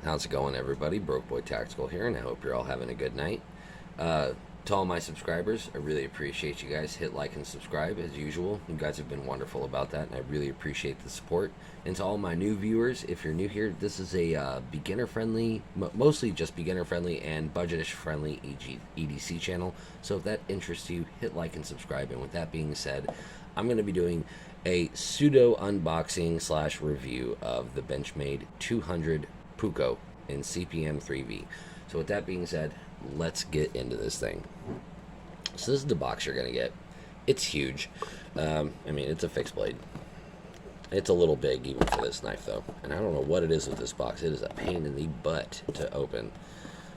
How's it going, everybody? Broke Boy Tactical here, and I hope you're all having a good night. To all my subscribers, I really appreciate you guys. Hit like and subscribe as usual. You guys have been wonderful about that, and I really appreciate the support. And to all my new viewers, if you're new here, this is a beginner-friendly, mostly just beginner-friendly and budget-friendly EDC channel. So if that interests you, hit like and subscribe. And with that being said, I'm going to be doing a pseudo unboxing slash review of the Benchmade 200 Puukko in CPM 3V. So with that being said, let's get into this thing. So this is the box you're gonna get. It's huge. I mean, it's a fixed blade. It's a little big even for this knife though, and I don't know what it is with this box. It is a pain in the butt to open.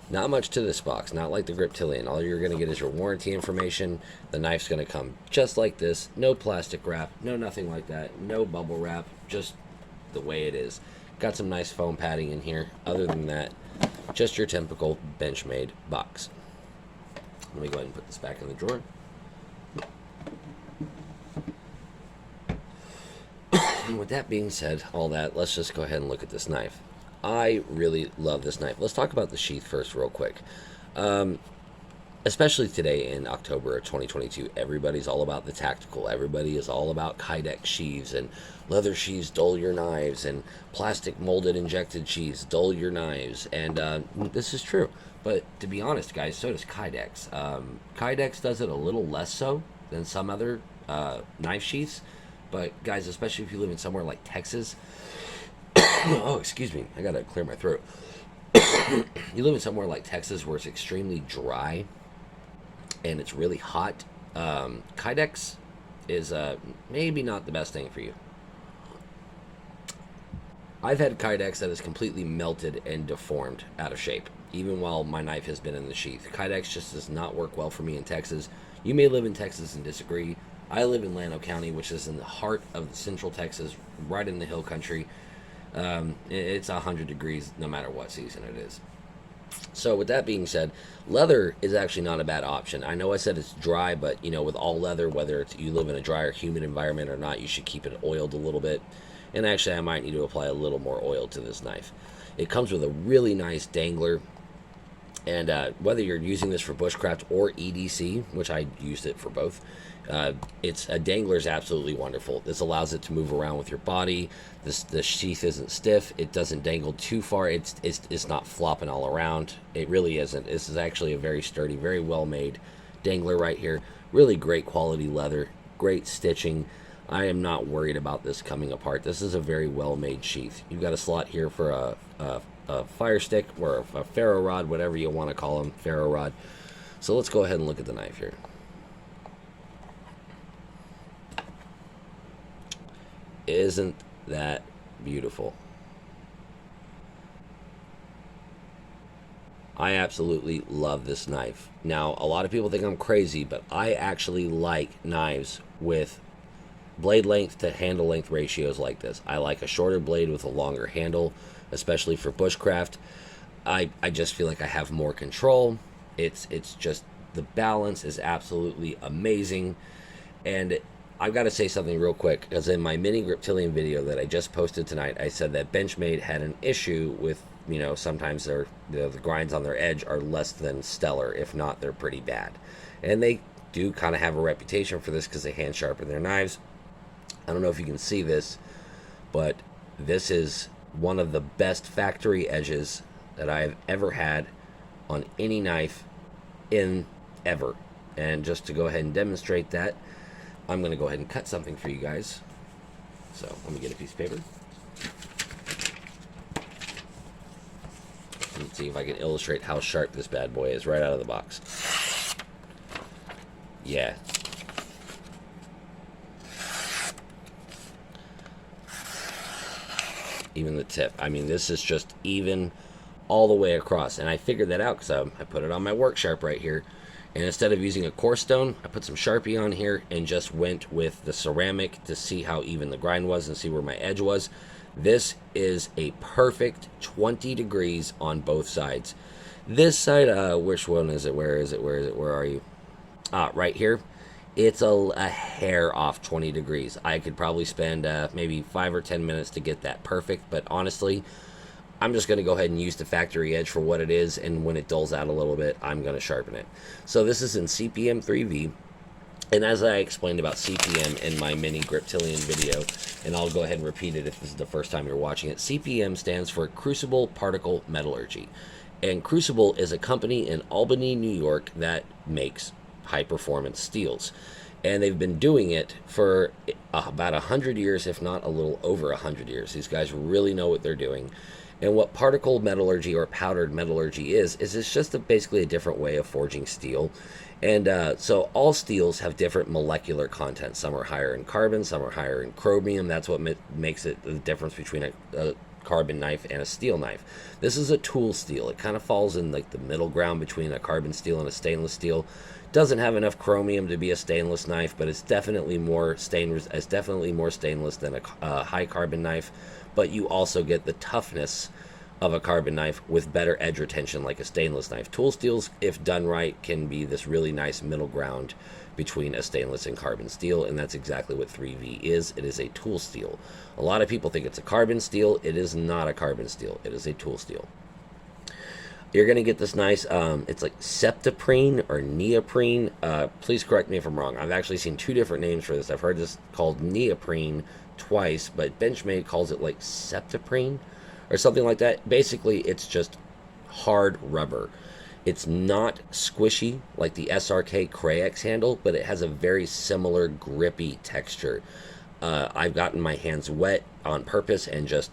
Not much to this box, not like the Griptilian. All you're gonna get is your warranty information. The knife's gonna come just like this. No plastic wrap, no nothing like that. No bubble wrap, just the way it is. Got some nice foam padding in here. Other than that, just your typical Benchmade box. Let me go ahead and put this back in the drawer. And with that being said, all that, let's just go ahead and look at this knife. I really love this knife. Let's talk about the sheath first real quick. Especially today in October of 2022, everybody's all about the tactical. Everybody is all about Kydex sheaths and leather sheaths dull your knives, and plastic molded injected sheaths dull your knives. And this is true. But to be honest, guys, so does Kydex. Kydex does it a little less so than some other knife sheaths. But guys, especially if you live in somewhere like Texas, oh, excuse me, I gotta clear my throat. You live in somewhere like Texas where it's extremely dry and it's really hot, Kydex is maybe not the best thing for you. I've had Kydex that is completely melted and deformed out of shape, even while my knife has been in the sheath. Kydex just does not work well for me in Texas. You may live in Texas and disagree. I live in Llano County, which is in the heart of central Texas, right in the hill country. It's 100 degrees no matter what season it is. So with that being said, leather is actually not a bad option. I know I said it's dry, but you know, with all leather, whether it's you live in a dry or humid environment or not, you should keep it oiled a little bit. And actually, I might need to apply a little more oil to this knife. It comes with a really nice dangler. And whether you're using this for bushcraft or EDC, which I used it for both, a dangler is absolutely wonderful. This allows it to move around with your body. The sheath isn't stiff. It doesn't dangle too far. It's not flopping all around. It really isn't. This is actually a very sturdy, very well made dangler right here. Really great quality leather, great stitching. I am not worried about this coming apart. This is a very well made sheath. You've got a slot here for a fire stick or a ferro rod, whatever you want to call them, ferro rod. So let's go ahead and look at the knife here. Isn't that beautiful? I absolutely love this knife. Now, a lot of people think I'm crazy, but I actually like knives with blade length to handle length ratios like this. I like a shorter blade with a longer handle, especially for bushcraft. I just feel like I have more control. It's just, the balance is absolutely amazing. And I've got to say something real quick, because in my mini Griptilian video that I just posted tonight, I said that Benchmade had an issue with, you know, sometimes the grinds on their edge are less than stellar. If not, they're pretty bad. And they do kind of have a reputation for this because they hand sharpen their knives. I don't know if you can see this, but this is one of the best factory edges that I've ever had on any knife in ever. And just to go ahead and demonstrate that, I'm going to go ahead and cut something for you guys. So let me get a piece of paper. Let's see if I can illustrate how sharp this bad boy is right out of the box. Yeah. Even the tip. I mean, this is just even all the way across. And I figured that out because I put it on my work sharp right here. And instead of using a coarse stone, I put some Sharpie on here and just went with the ceramic to see how even the grind was and see where my edge was. This is a perfect 20 degrees on both sides. This side, which one is it? Where is it? Where is it? Where are you? Right here. It's a hair off 20 degrees. I could probably spend maybe 5 or 10 minutes to get that perfect, but honestly, I'm just going to go ahead and use the factory edge for what it is, and when it dulls out a little bit, I'm going to sharpen it. So this is in CPM 3V, and as I explained about CPM in my mini Griptilian video, and I'll go ahead and repeat it if this is the first time you're watching it, CPM stands for Crucible Particle Metallurgy. And Crucible is a company in Albany, New York that makes high-performance steels. And they've been doing it for about 100 years, if not a little over 100 years. These guys really know what they're doing. And what particle metallurgy or powdered metallurgy is it's just basically a different way of forging steel. And so all steels have different molecular content. Some are higher in carbon, some are higher in chromium. That's what makes it the difference between a carbon knife and a steel knife. This is a tool steel. It kind of falls in like the middle ground between a carbon steel and a stainless steel. Doesn't have enough chromium to be a stainless knife, but it's definitely more stainless than a high carbon knife. But you also get the toughness of a carbon knife with better edge retention like a stainless knife. Tool steels, if done right, can be this really nice middle ground between a stainless and carbon steel, and that's exactly what 3V is. It is a tool steel. A lot of people think it's a carbon steel. It is not a carbon steel. It is a tool steel. You're going to get this nice, it's like septiprene or neoprene. Please correct me if I'm wrong. I've actually seen two different names for this. I've heard this called neoprene twice, but Benchmade calls it like septiprene or something like that. Basically, it's just hard rubber. It's not squishy like the SRK Crayex handle, but it has a very similar grippy texture. I've gotten my hands wet on purpose and just,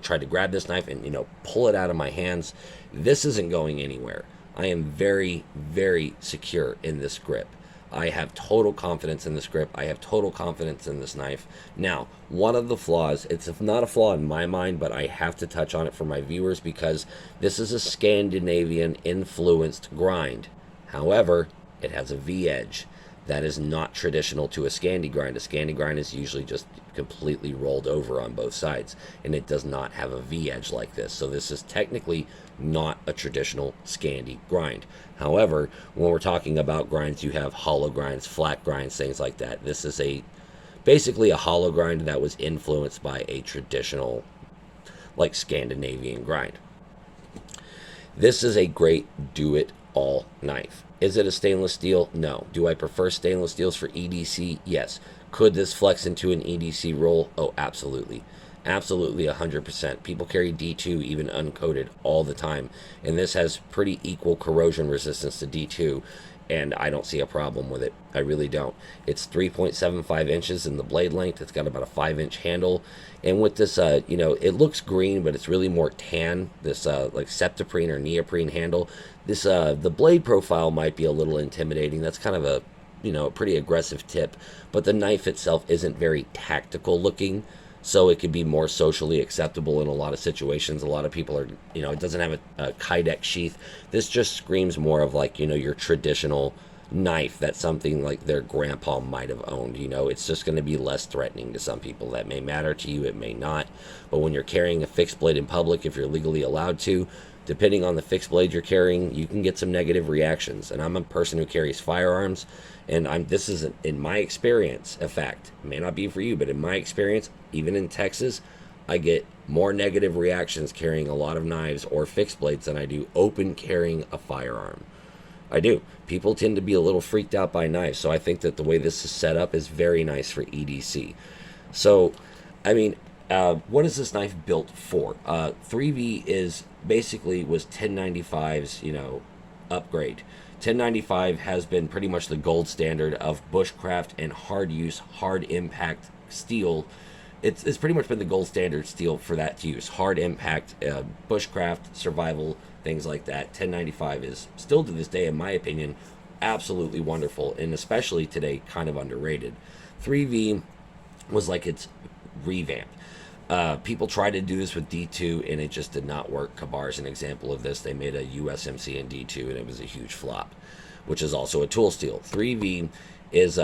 tried to grab this knife and, pull it out of my hands. This isn't going anywhere. I am very, very secure in this grip. I have total confidence in this grip. I have total confidence in this knife. Now, one of the flaws, it's not a flaw in my mind, but I have to touch on it for my viewers because this is a Scandinavian influenced grind. However, it has a V edge. That is not traditional to a Scandi grind. A Scandi grind is usually just completely rolled over on both sides, and it does not have a V edge like this. So this is technically not a traditional Scandi grind. However, when we're talking about grinds, you have hollow grinds, flat grinds, things like that. This is basically a hollow grind that was influenced by a traditional, like Scandinavian grind. This is a great do-it-all knife. Is it a stainless steel? No. Do I prefer stainless steels for EDC? Yes. Could this flex into an EDC roll? Oh, absolutely. Absolutely 100%. People carry D2 even uncoated all the time, and this has pretty equal corrosion resistance to D2, and I don't see a problem with it. I really don't. It's 3.75 inches in the blade length. It's got about a 5-inch handle, and with this, it looks green, but it's really more tan. This like septiprene or neoprene handle. This the blade profile might be a little intimidating. That's kind of a a pretty aggressive tip, but the knife itself isn't very tactical looking. So it could be more socially acceptable in a lot of situations. A lot of people are, it doesn't have a Kydex sheath. This just screams more of like, your traditional knife that something like their grandpa might have owned. It's just going to be less threatening to some people. That may matter to you, it may not. But when you're carrying a fixed blade in public, if you're legally allowed to, depending on the fixed blade you're carrying, you can get some negative reactions. And I'm a person who carries firearms, and this is, in my experience, a fact. It may not be for you, but in my experience, even in Texas, I get more negative reactions carrying a lot of knives or fixed blades than I do open carrying a firearm. I do. People tend to be a little freaked out by knives, so I think that the way this is set up is very nice for EDC. So, what is this knife built for? 3V was 1095's, upgrade. 1095 has been pretty much the gold standard of bushcraft and hard use, hard impact steel. It's pretty much been the gold standard steel for that to use. Hard impact, bushcraft, survival, things like that. 1095 is still to this day, in my opinion, absolutely wonderful, and especially today, kind of underrated. 3V was like its revamp. People tried to do this with D2 and it just did not work. Kabar is an example of this. They made a USMC in D2 and it was a huge flop, which is also a tool steel. 3V is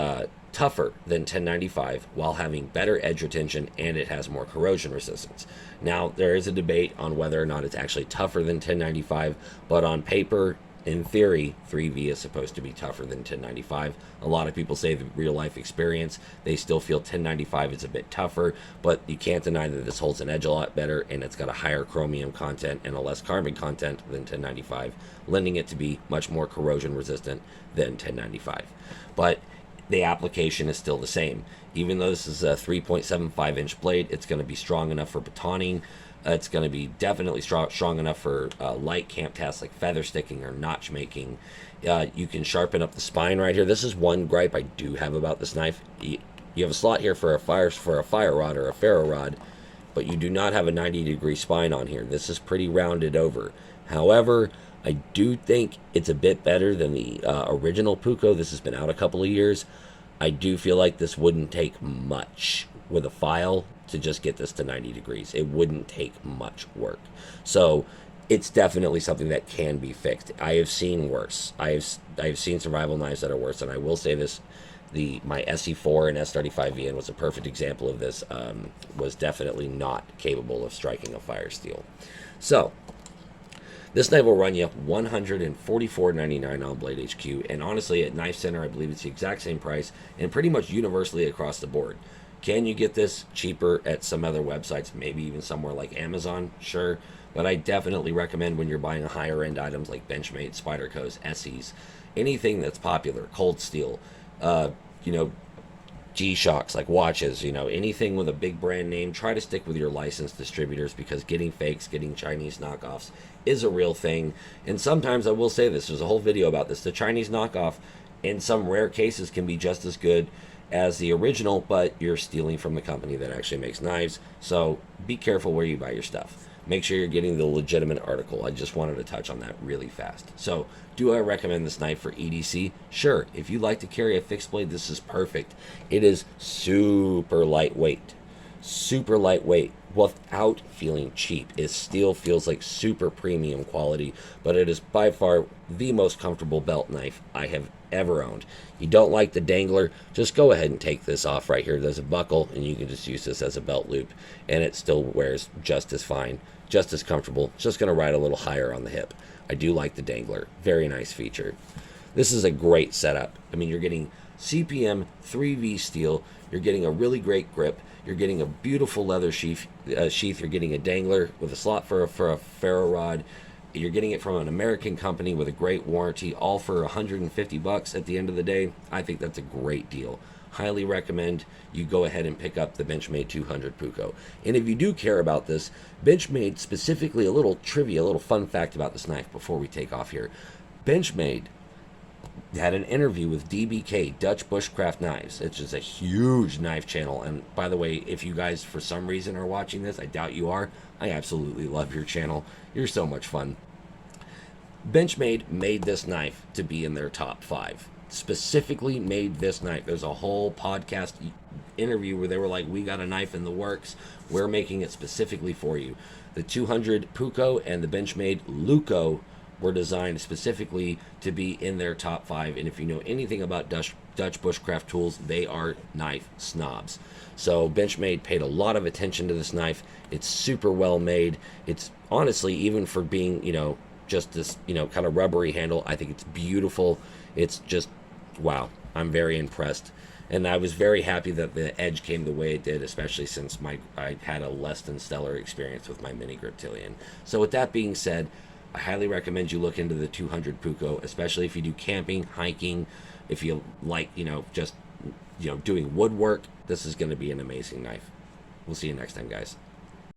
tougher than 1095 while having better edge retention, and it has more corrosion resistance. Now, there is a debate on whether or not it's actually tougher than 1095, but on paper in theory, 3V is supposed to be tougher than 1095. A lot of people say the real life experience, they still feel 1095 is a bit tougher, but you can't deny that this holds an edge a lot better, and it's got a higher chromium content and a less carbon content than 1095, lending it to be much more corrosion resistant than 1095. But the application is still the same. Even though this is a 3.75 inch blade, it's going to be strong enough for batoning. It's going to be definitely strong enough for light camp tasks like feather sticking or notch making. You can sharpen up the spine right here. This is one gripe I do have about this knife. You have a slot here for a fire rod or a ferro rod, but you do not have a 90-degree spine on here. This is pretty rounded over. However, I do think it's a bit better than the original Puukko. This has been out a couple of years. I do feel like this wouldn't take much with a file to just get this to 90 degrees. It wouldn't take much work. So it's definitely something that can be fixed. I have seen worse. I have seen survival knives that are worse, and I will say this: my SE4 and S35VN was a perfect example of this. Was definitely not capable of striking a fire steel. So this knife will run you $144.99 on Blade HQ, and honestly, at Knife Center, I believe it's the exact same price, and pretty much universally across the board. Can you get this cheaper at some other websites, maybe even somewhere like Amazon? Sure, but I definitely recommend when you're buying higher end items like Benchmade, Spyderco's, Esse's, anything that's popular, Cold Steel, G-Shocks, like watches, anything with a big brand name, try to stick with your licensed distributors, because getting fakes, getting Chinese knockoffs is a real thing. And sometimes, I will say this, there's a whole video about this, the Chinese knockoff in some rare cases can be just as good as the original, but you're stealing from the company that actually makes knives. So be careful where you buy your stuff. Make sure you're getting the legitimate article. I just wanted to touch on that really fast. So, do I recommend this knife for EDC? Sure. If you like to carry a fixed blade, this is perfect. It is super lightweight. Super lightweight without feeling cheap. It still feels like super premium quality, but it is by far the most comfortable belt knife I have ever owned. You don't like the dangler, just go ahead and take this off right here. There's a buckle, and you can just use this as a belt loop, and it still wears just as fine, just as comfortable. It's just going to ride a little higher on the hip. I do like the dangler. Very nice feature. This is a great setup. I mean, you're getting CPM 3V steel. You're getting a really great grip. You're getting a beautiful leather sheath. You're getting a dangler with a slot for a ferro rod. You're getting it from an American company with a great warranty, all for $150 at the end of the day. I think that's a great deal. Highly recommend you go ahead and pick up the Benchmade 200 Puukko. And if you do care about this, Benchmade, specifically, a little trivia, a little fun fact about this knife before we take off here. Benchmade had an interview with DBK, Dutch Bushcraft Knives. It's just a huge knife channel. And by the way, if you guys for some reason are watching this, I doubt you are, I absolutely love your channel. You're so much fun. Benchmade made this knife to be in their top 5. Specifically made this knife. There's a whole podcast interview where they were like, we got a knife in the works. We're making it specifically for you. The 200 Puukko and the Benchmade Luco were designed specifically to be in their top 5. And if you know anything about Dutch bushcraft tools, they are knife snobs. So Benchmade paid a lot of attention to this knife. It's super well made. It's honestly, even for being, just this, kind of rubbery handle, I think it's beautiful. It's just, wow, I'm very impressed. And I was very happy that the edge came the way it did, especially since I had a less than stellar experience with my mini Griptilian. So with that being said, I highly recommend you look into the 200 Puukko, especially if you do camping, hiking, if you like, just, doing woodwork. This is going to be an amazing knife. We'll see you next time, guys.